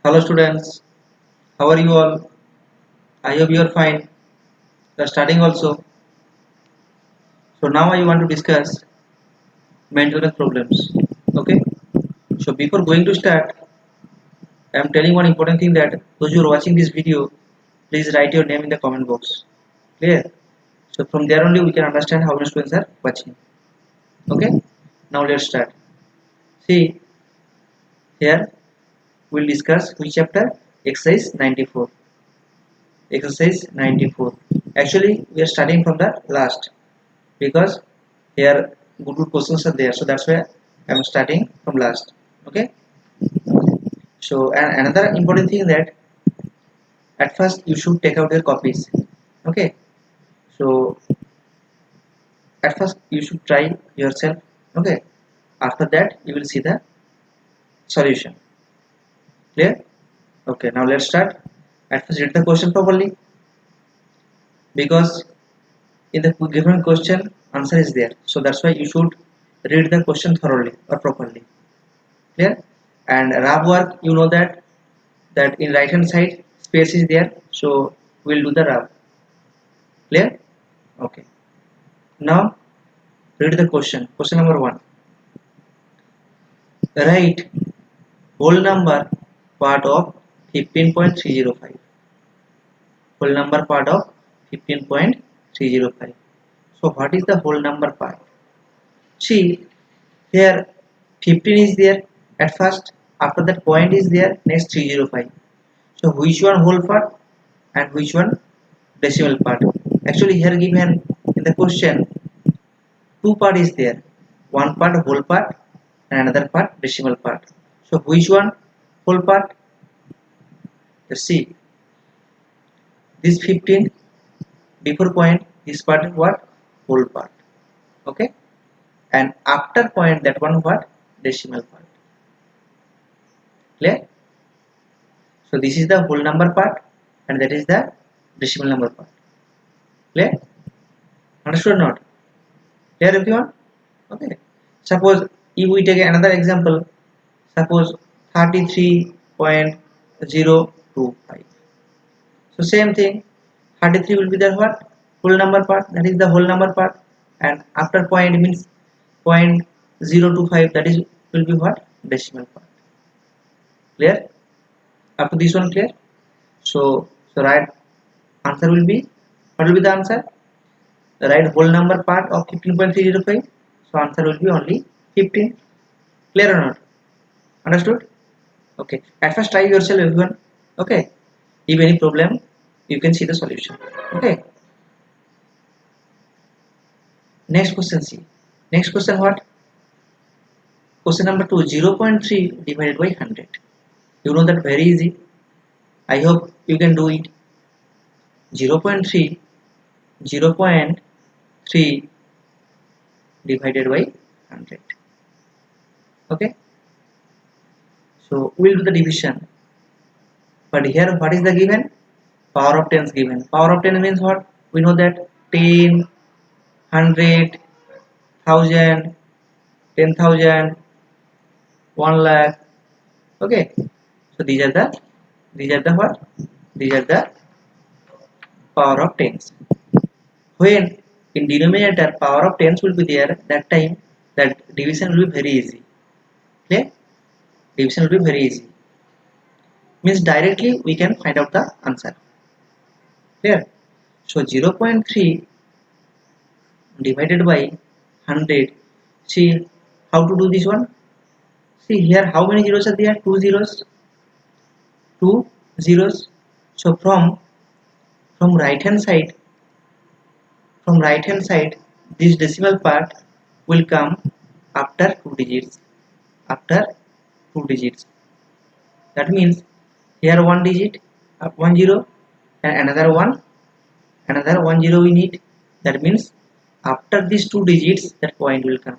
Hello students, how are you all? I hope you are fine. You are starting also. So now I want to discuss mental health problems. Okay. So before going to start, I am telling one important thing that those who are watching this video, please write your name in the comment box. Clear? So from there only we can understand how many students are watching. Okay. Now let's start. See here we'll discuss which chapter? Exercise 94. Exercise 94. Actually we are starting from the last, because here good questions are there, so that's why I'm starting from last. Okay. So and another important thing that at first you should take out your copies. Okay. So at first you should try yourself. Okay. After that you will see the solution. Clear? Okay, now let's start. At first read the question properly, because in the given question answer is there, so that's why you should read the question thoroughly or properly. Clear? And rab work, you know that in right hand side space is there, so we'll do the rab. Clear? Okay. Now read the question number 1. Write whole number part of 15.305. Whole number part of 15.305. So what is the whole number part? See here 15 is there at first, after that point is there, next 305. So which one whole part and which one decimal part? Actually here given in the question, two part is there, one part whole part and another part decimal part. So which one whole part? Let's see. This 15 before point, this part is what? Whole part. Okay. And after point, that one what? Decimal part. Clear? So this is the whole number part and that is the decimal number part. Clear? Understood or not? Clear everyone? Okay. Suppose if we take another example, suppose 33.025. So same thing, 33 will be the what? Whole number part, that is the whole number part, and after point means 0.025, that is will be what? Decimal part. Clear? Up to this one clear? So right answer will be, what will be the answer? The right whole number part of 15.305. So answer will be only 15. Clear or not? Understood? Okay. At first try yourself everyone. Okay. If any problem, you can see the solution. Okay. Next question, see. Next question what? Question number 2, 0.3 divided by 100. You know that very easy. I hope you can do it. 0.3 divided by 100. Okay. So we'll do the division. But here what is the given? Power of 10 is given. Power of 10 means what? We know that 10, 100, 1000, 10,000, 1 lakh. Okay. So these are the what? These are the power of tens. When in denominator power of tens will be there, that time that division will be very easy. Okay? Division will be very easy. Means directly we can find out the answer. Clear? So 0.3 divided by 100. See how to do this one? See here how many zeros are there? Two zeros. Two zeros. So from right hand side, this decimal part will come after two digits. After two digits. That means here one digit, one zero, and another one zero we need. That means after these two digits, that point will come.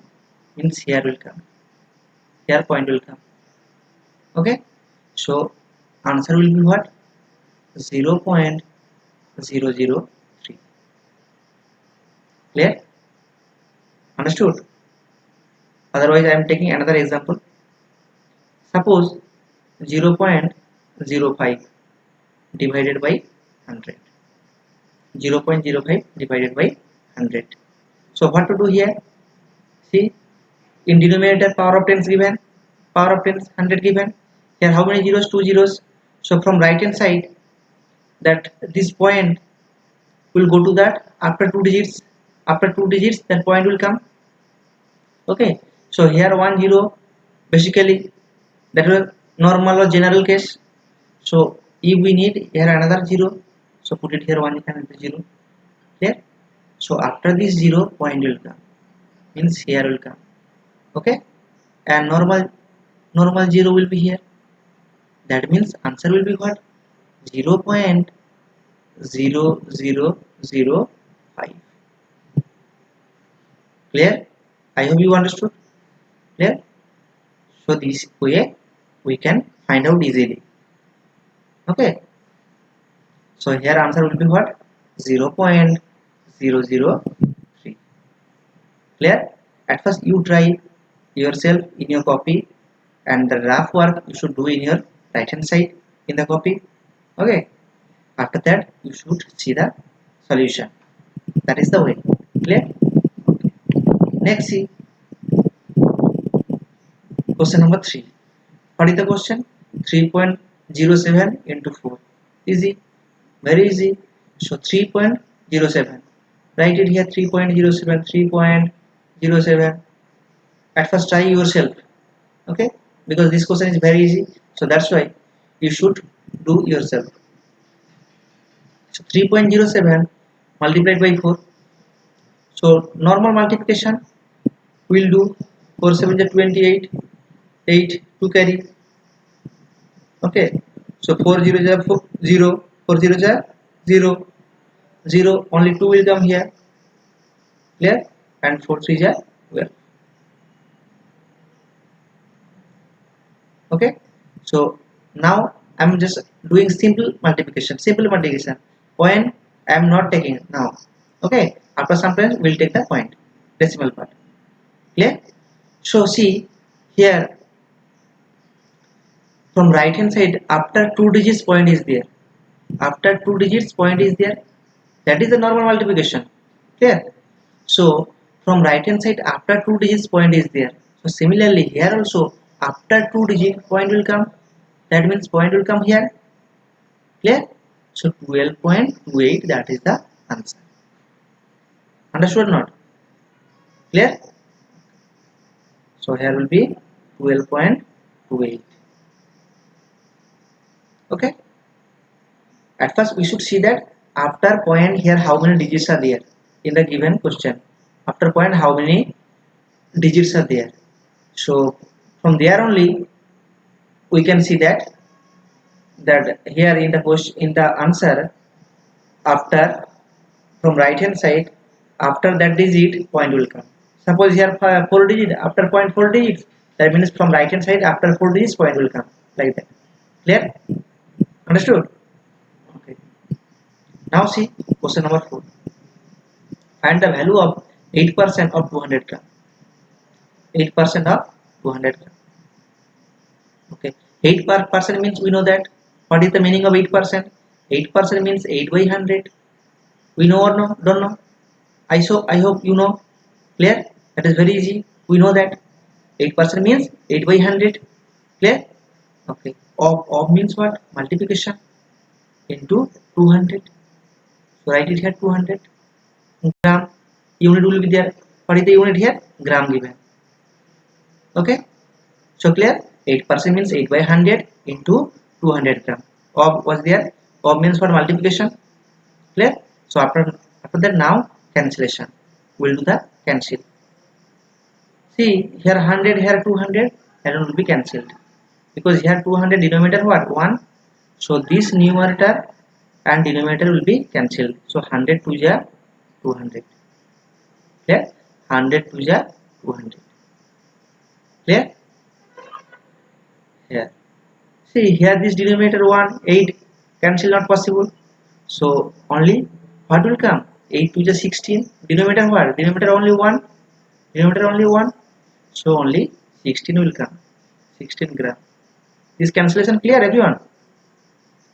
Means here will come. Here point will come. Okay. So answer will be what? 0.003. Clear? Understood? Otherwise, I am taking another example. Suppose 0.05 divided by 100. 0.05 divided by 100. So what to do here? See, in denominator power of 10 is given, power of 10 is 100 given. Here how many zeros? 2 zeros. So from right hand side, that this point will go to that after 2 digits. After 2 digits, that point will come. Okay. So here 1 0, basically that was normal or general case. So if we need here another 0, so put it here 1 and 0. Here. So after this 0, point will come. Means here will come. Okay. And normal 0 will be here. That means answer will be what? 0.0005. Clear? I hope you understood. Clear? So this way we can find out easily. Okay. So here answer will be what? 0.003. Clear? At first you try yourself in your copy, and the rough work you should do in your right hand side in the copy. Okay. After that you should see the solution. That is the way. Clear? Okay. Next, see question number 3. What is the question? 3.07 into 4. Easy. Very easy. So 3.07. Write it here 3.07. 3.07. At first try yourself. Okay. Because this question is very easy. So that's why you should do yourself. So 3.07 multiplied by 4. So normal multiplication will do. 4 7 is 28. 8 to carry. Okay. So 4 0 is 0. 4 0 is 0. 0. Only 2 will come here. Clear? And 4 3 is 12. Okay. So now I am just doing simple multiplication. Point I am not taking now. Okay. After some time we will take the point. Decimal part. Clear? So see here, from right hand side, after 2 digits point is there. After 2 digits point is there. That is the normal multiplication. Clear? So from right hand side, after 2 digits point is there. So similarly here also, after 2 digit point will come. That means point will come here. Clear? So 12.28, that is the answer. Understood or not? Clear? So here will be 12.28. Okay. At first we should see that after point here how many digits are there in the given question. After point how many digits are there. So from there only we can see that here in the question, in the answer, after from right hand side, after that digit point will come. Suppose here 4 digit, after point 4 digits, that means from right hand side after 4 digits point will come, like that. Clear? Understood? Okay. Now see question number 4. Find the value of 8% of 200 gram. 8% of 200 gram. Okay. 8% means we know that. What is the meaning of 8%? 8% means 8 by 100. We know or no? Don't know? I hope you know. Clear? That is very easy. We know that 8% means 8 by 100. Clear? Okay. Of means what? Multiplication into 200. So write it here 200 gram. Unit will be there. What is the unit here? Gram given. Okay. So clear? 8% means 8 by 100 into 200 gram. Of was there? Of means for multiplication. Clear? So after that now cancellation. We'll do the cancel. See here 100, here 200, and it will be cancelled. Because here 200 denominator what? 1. So this numerator and denominator will be cancelled. So 100 to the 200. Clear? 100 to the 200. Clear? Here. See here this denominator 1, 8, cancel not possible. So only what will come? 8 to the 16. Denominator what? Denominator only 1. Denominator only 1. So only 16 will come. 16 gram. This cancellation clear everyone?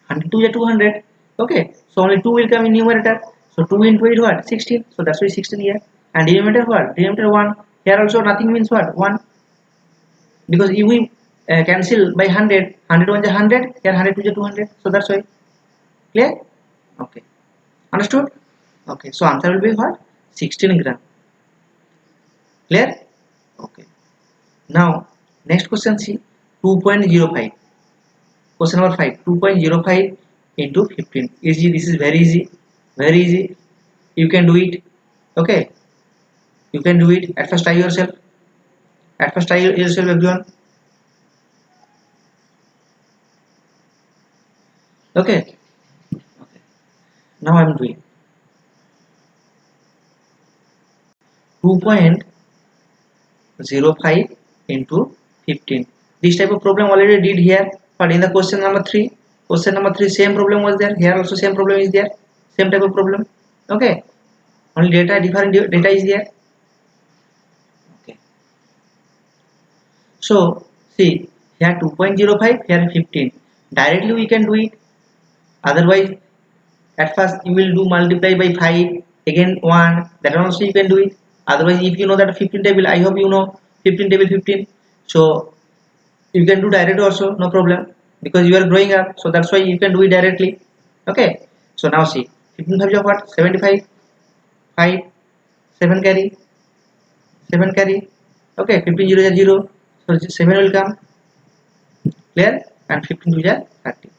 100 2 is 200. Okay, so only 2 will come in numerator. So 2 into 8 what? 16. So that's why 16 here. And denominator what? Denominator 1. Here also nothing means what? 1. Because if we cancel by 100, 100 1 is 100, here 100 2 is 200. So that's why. Clear? Okay. Understood? Okay. So answer will be what? 16 gram. Clear? Okay. Now next question, see 2.05. Question number 5. 2.05 into 15. Easy. This is very easy. Very easy. You can do it. Okay. You can do it. At first try yourself. At first try yourself, everyone. Okay. Okay. Now I am doing 2.05 into 15. This type of problem already did here, but in the question number 3, same problem was there. Here also same problem is there. Same type of problem. Okay. Only data, different data is there. Okay. So see here 2.05, here 15. Directly we can do it. Otherwise, at first you will do multiply by 5, again 1. That also you can do it. Otherwise, if you know that 15 table, I hope you know 15 table 15. So you can do direct also, no problem, because you are growing up. So that's why you can do it directly. Okay. So now see 15 5 of what? 75. 5 7 carry, 7 carry. Okay. 15 0 is 0. So 7 will come. Clear? And 15 2 is 30.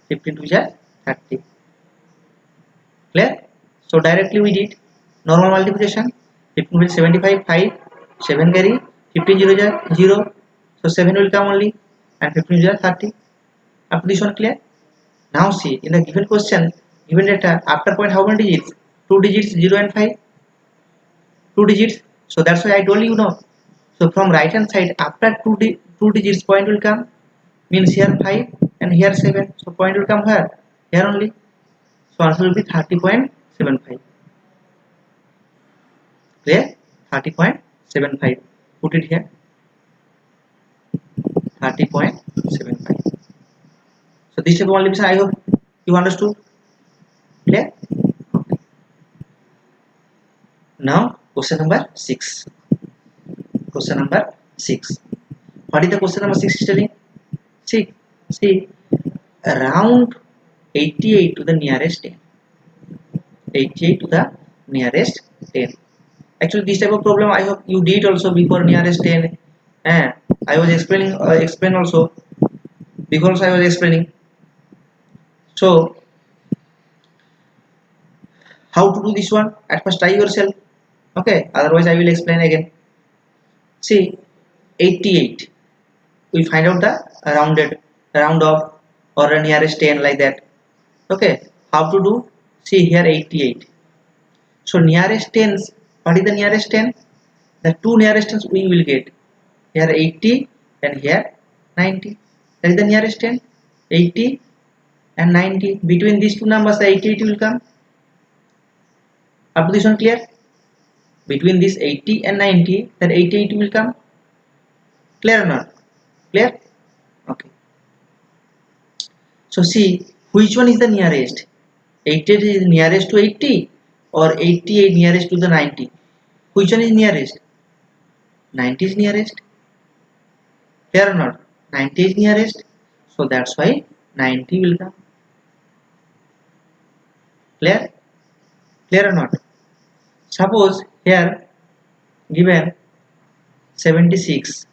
15 2 is 30. Clear? So directly we did normal multiplication. 15 will 75, 5, 7 carry, 15 0 is 0. So 7 will come only, and 15 is 30. Up to this one, clear? Now see, in the given question, given data, after point how many digits? 2 digits, 0 and 5. 2 digits. So that's why I told you no. So from right hand side, after 2 digits, point will come. Means here 5 and here 7. So point will come where? Here only. So answer will be 30.75. Clear? 30.75. Put it here. 30.75. So this type of multiplication, I hope you understood. Clear? Okay. Now question number 6. Question number 6. What is the question number 6 is telling? See, round 88 to the nearest 10. 88 to the nearest 10. Actually, this type of problem I hope you did also before nearest 10. I was explain also, because I was explaining. So how to do this one? At first try yourself. Okay. Otherwise, I will explain again. See, 88. We find out the round off or a nearest 10 like that. Okay. How to do? See here 88. So nearest tens. What is the nearest 10? The two nearest tens we will get. Here 80 and here 90. That is the nearest 10. 80 and 90. Between these two numbers, the 88 will come. Up to this one, clear? Between this 80 and 90, that 88 will come. Clear or not? Clear? Okay. So see, which one is the nearest? 88 is nearest to 80 or 88 nearest to the 90? Which one is nearest? 90 is nearest. Clear or not? 90 is nearest. So that's why 90 will come. Clear? Clear or not? Suppose here given 76.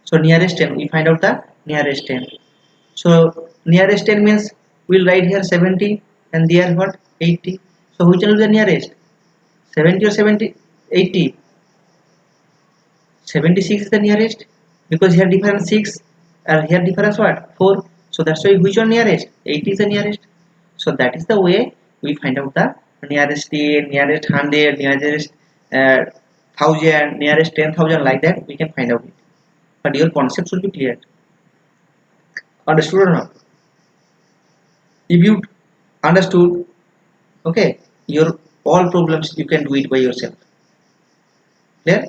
So nearest 10. We find out the nearest 10. So nearest 10 means we'll write here 70 and there what? 80. So which one is the nearest? 70 or 70? 80. 76 is the nearest because here difference 6 and here difference what? 4. So that's why which one nearest? 80 is the nearest. So that is the way we find out the nearest 10, nearest 100, nearest 1000, nearest 10,000, like that we can find out it. But your concept should be clear. Understood or not? If you understood, okay, your all problems you can do it by yourself. Clear?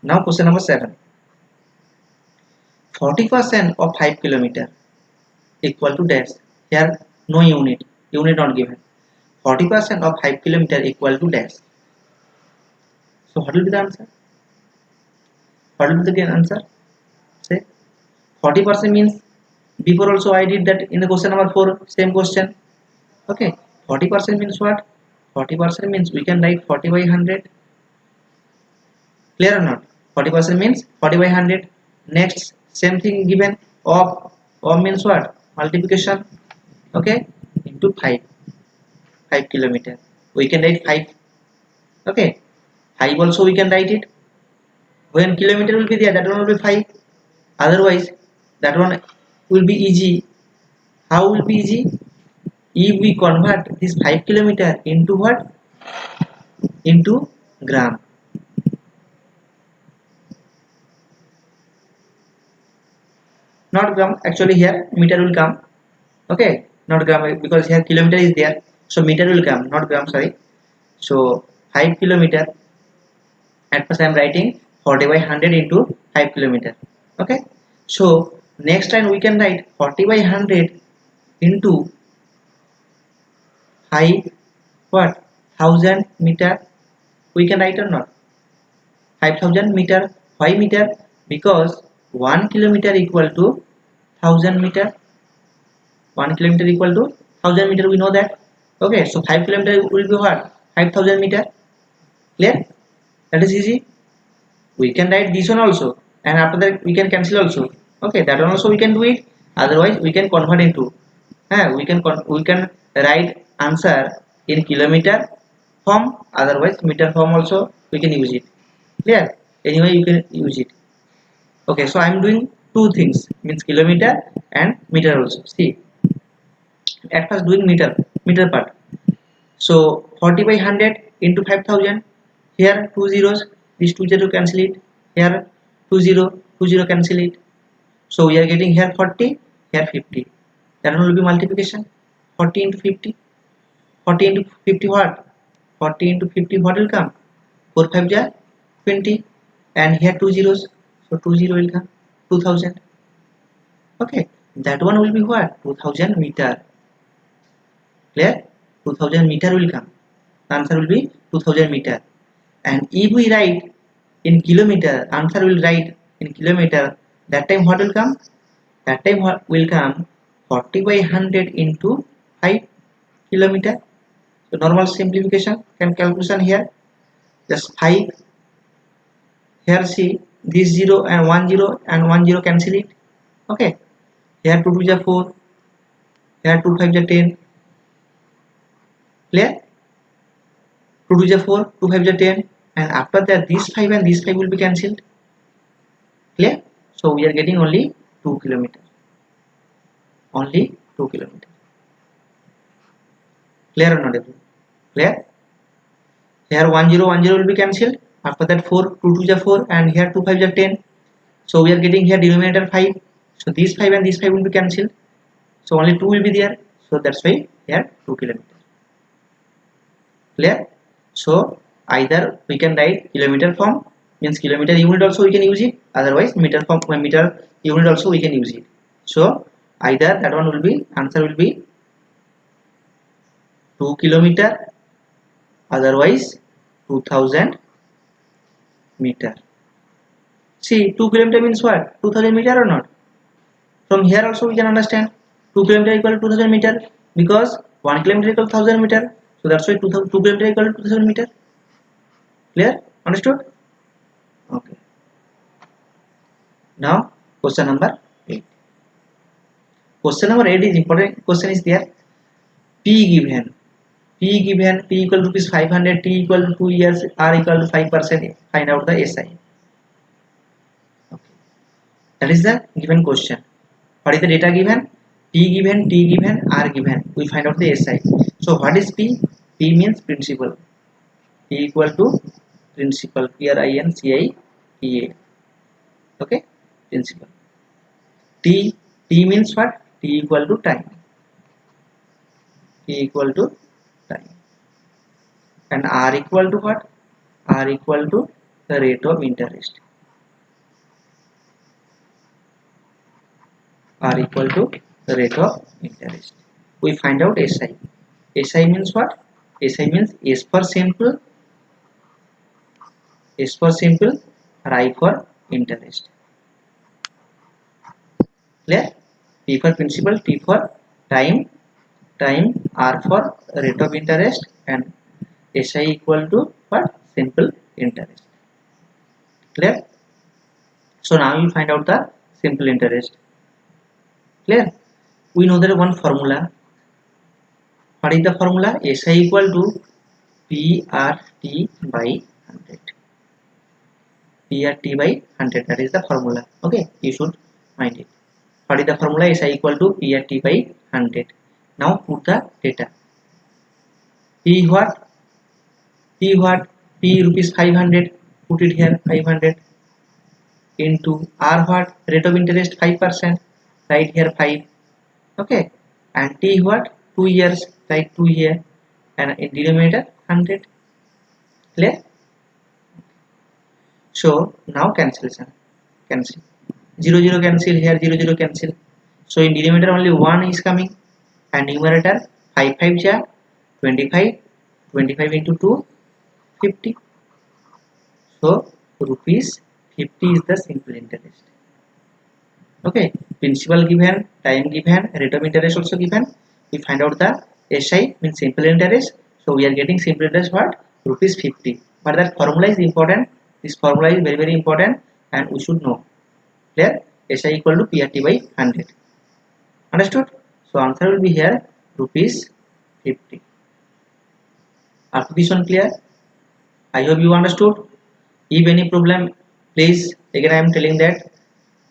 Now question number 7. 40% of 5 kilometer equal to dash. Here no unit not given. 40% of 5 kilometer equal to dash. So what will be the answer? What will be the answer? Say 40% means, before also I did that in the question number 4, same question. Okay, 40% means what? 40% means we can write 40 by 100. Clear or not? 40% means 40 by 100. Next, same thing given. Of means what? Multiplication. Okay, into 5 kilometer. We can write 5. Okay, 5 also we can write it. When kilometer will be there, that one will be 5. Otherwise, that one will be easy. How will be easy? If we convert this 5 kilometer into what? Into gram. Not gram, actually here meter will come. Okay, not gram, because here kilometer is there, so meter will come, not gram, sorry. So 5 kilometer, at first I am writing 40 by 100 into 5 kilometer. Okay, so next time we can write 40 by 100 into 5 what? 1000 meter. We can write or not? 5000 meter. Why meter? Because 1 kilometer equal to 1000 meter. 1 kilometer equal to 1000 meter, we know that. Okay, so 5 kilometer will be what? 5000 meter. Clear? That is easy. We can write this one also, and after that we can cancel also. Okay, that one also we can do it. Otherwise we can convert into we can write answer in kilometer form, otherwise meter form also we can use it. Clear? Anyway you can use it. Okay, so I am doing two things, means kilometer and meter also. See, at first doing meter part. So 40 by 100 into 5000. Here two zeros, these two zero cancel it. Here two zero cancel it. So we are getting here 40, here 50. That one will be multiplication. 40 into 50. 40 into 50 what? 40 into 50 what will come? 4 5 ja 20. And here two zeros. So 20 will come. 2000. Okay. That one will be what? 2000 meter. Clear? 2000 meter will come. The answer will be 2000 meter. And if we write in kilometer, answer will write in kilometer. That time what will come? That time what will come? 40 by 100 into 5 kilometer. So normal simplification can calculation here. Just 5. Here see this 0 and 1 0 cancel it. Okay. Here 2 2 is 4. Here 2 5 is 10. Clear? 2 2 is 4, 2 5 is 10, and after that this 5 and this 5 will be cancelled. Clear? So we are getting only 2 kilometers. Only 2 kilometers. Clear or not? Clear? Here 1 0 1 0 will be cancelled. After that 4, 2 2 is 4, and here 2 5 is 10. So we are getting here denominator 5. So this 5 and this 5 will be cancelled. So only 2 will be there. So that's why here 2 kilometers. Clear? So either we can write kilometer form, means kilometer unit also we can use it, otherwise meter form, meter unit also we can use it. So either that one will be, answer will be 2 kilometer, otherwise 2000 meter. See, 2 kilometer means what? 2000 meter or not? From here also we can understand 2 kilometer equal to 2000 meter, because 1 kilometer equal to 1000 meter. So that's why 2 kilometer equal to 2000 meter. Clear? Understood? Okay. Now question number 8. Question number 8 is important. Question is there. P given. P equal to rupees 500, T equal to 2 years, R equal to 5%. Find out the SI. Okay. That is the given question. What is the data given? P given, T given, R given. We find out the SI. So what is P? P means principal. P equal to principal. Principal. Okay, principal. T means what? T equal to time. T equal to time. And R equal to what? R equal to the rate of interest. are equal to the rate of interest. We find out SI. SI means what? SI means S for simple, or I for interest. Clear? P for principal, T for time, R for rate of interest, and SI equal to what? Simple interest. Clear? So now you find out the simple interest. Clear? We know that one formula. What is the formula? SI equal to PRT by 100. PRT by 100. That is the formula. Okay, you should mind it. What is the formula? SI equal to PRT by 100. Now put the data. P what? P what? P rupees 500. Put it here 500 into R what? Rate of interest 5%. Write here 5. Okay. And T what? 2 years. Write 2 here. And in denominator 100. Clear? So now cancellation. Cancel. 0 0 cancel here. 0 0 cancel. So in denominator only 1 is coming. And numerator 5 5 ja 25. 25 into 2 50. So rupees 50 is the simple interest. Okay, principal given, time given, rate of interest also given. We find out the SI means simple interest. So we are getting simple interest what? Rupees 50. But that formula is important. This formula is very very important and we should know. Clear? SI equal to PRT by 100. Understood? So answer will be here rupees 50. After this one clear? I hope you understood. If any problem, please, again I am telling that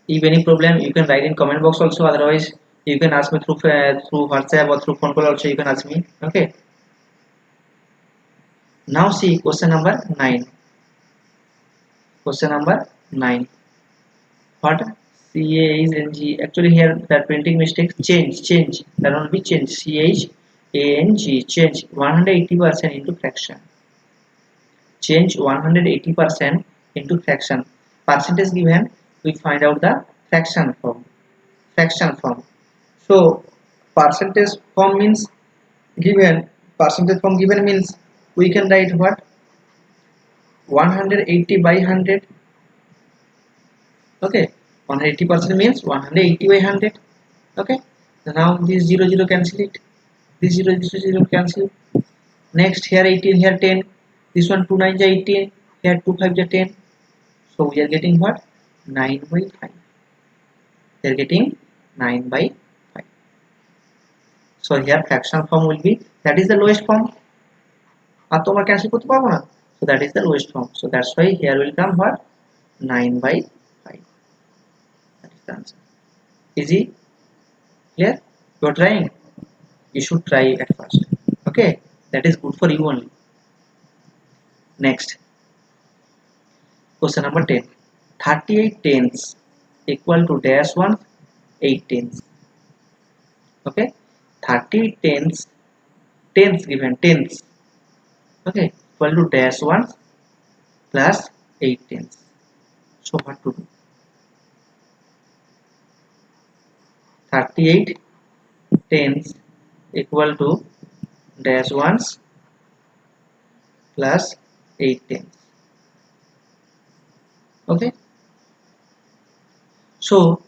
if any problem you can write in comment box also, otherwise you can ask me through WhatsApp or through phone call also, you can ask me. Okay, now see question number 9. Question number 9. What? CHANG. Actually here that printing mistake. Change that will be change. CHANG. Change 180% into fraction. Change 180% into fraction. Percentage given, we find out the fraction form. So percentage form means given. Percentage form given means we can write what? 180 by 100. Okay, 180% means 180 by 100. Okay, so now this 0 0 cancel it. This 0 0 cancel. Next here 18, here 10. This one 2 9 is 18. Here 2 5 is 10. So we are getting what? 9 by 5. We are getting 9 by 5. So here fraction form will be, that is the lowest form. So that is the lowest form. So that's why here will come what? 9 by 5. That is the answer. Easy? Clear? You are trying? You should try at first. Okay? That is good for you only. Next. Question number 10. 38 tens equal to dash 1 8 tens. Okay? 30 tens given tens. Okay? Equal to dash 1 plus 8 tens. So what to do? 38 tens equal to dash 1s plus 8 tens. Okay, so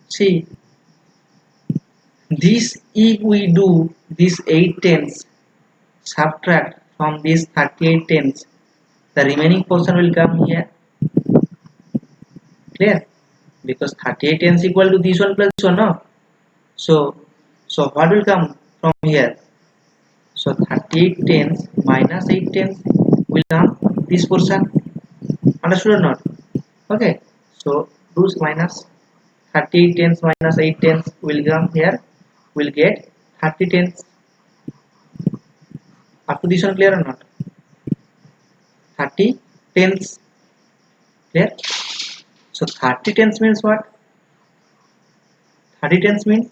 see this, if we do this 8 tens subtract from this 38 tens, the remaining portion will come here. Clear? Because 38 tens equal to this one plus this one, no? So what will come from here? So 38 tens minus 8 tens will come this portion. Understood or not? Okay, so do minus 38 tens minus 8 tens will come here. Will get 30 tens. Up to this one clear or not? 30 tens. Clear? So 30 tens means what? 30 tens means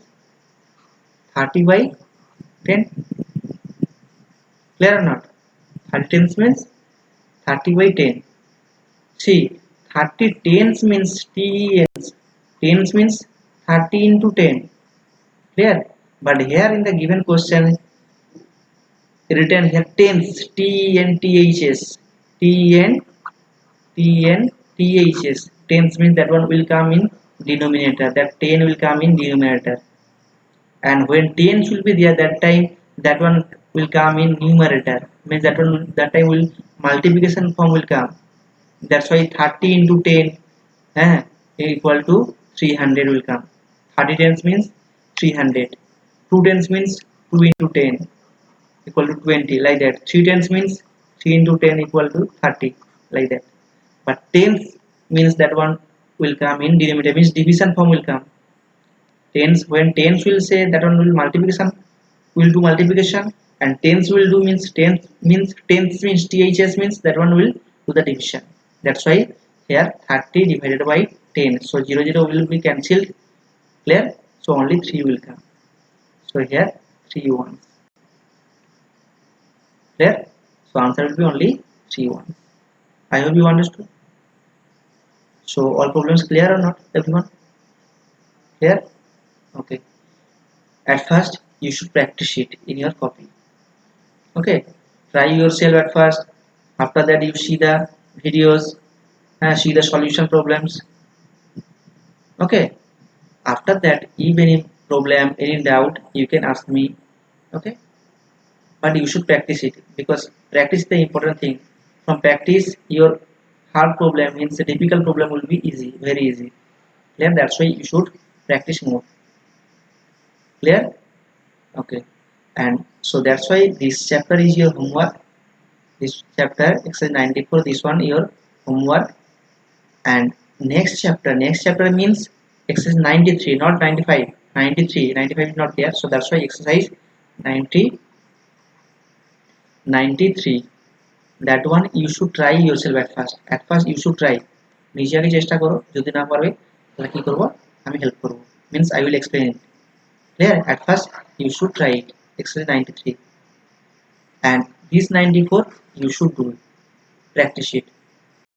30 by 10. Clear or not? 30 tens means 30 by 10. See, 30 tens means TENS. Tens means 30 into 10. Clear? But here in the given question written here tens, TNTHS, TNTHS. Tens means that one will come in denominator, that 10 will come in denominator, and when tens will be there, that time that one will come in numerator, means that one that time will multiplication form will come. That's why 30 into 10 equal to 300 will come. 30 tens means 300, 2 tens means 2 into 10 equal to 20, like that. 3 tens means 3 into 10 equal to 30, like that. But tens means that one will come in denominator, means division form will come. Tens, when tens will say that one will multiplication, will do multiplication, and tens will do means tens means THS means that one will do the division. That's why here 30 divided by 10, so 0 will be cancelled. Clear? So only 3 will come. So here 3 ones. Clear? So answer will be only 3 ones. I hope you understood. So all problems clear or not, everyone? Clear? Okay. At first you should practice it in your copy. Okay, try yourself at first. After that you see the videos, see the solution problems. Okay, after that if any problem, any doubt, you can ask me. Okay, but you should practice it, because practice is the important thing. From practice your hard problem, means the difficult problem, will be easy, very easy. Clear? That's why you should practice more. Clear? Okay, and so that's why this chapter is your homework. This chapter exercise 94, this one your homework. And next chapter means exercise 93, not 95. 93 is not there, so that's why exercise 90 93, that one you should try yourself at first you should try নিজে আগে চেষ্টা করো, যদি না পারবে তাহলে কি করব, আমি হেল্প করব, means I will explain it. Clear? At first you should try it, exercise 93, and this 94 you should do, practice it.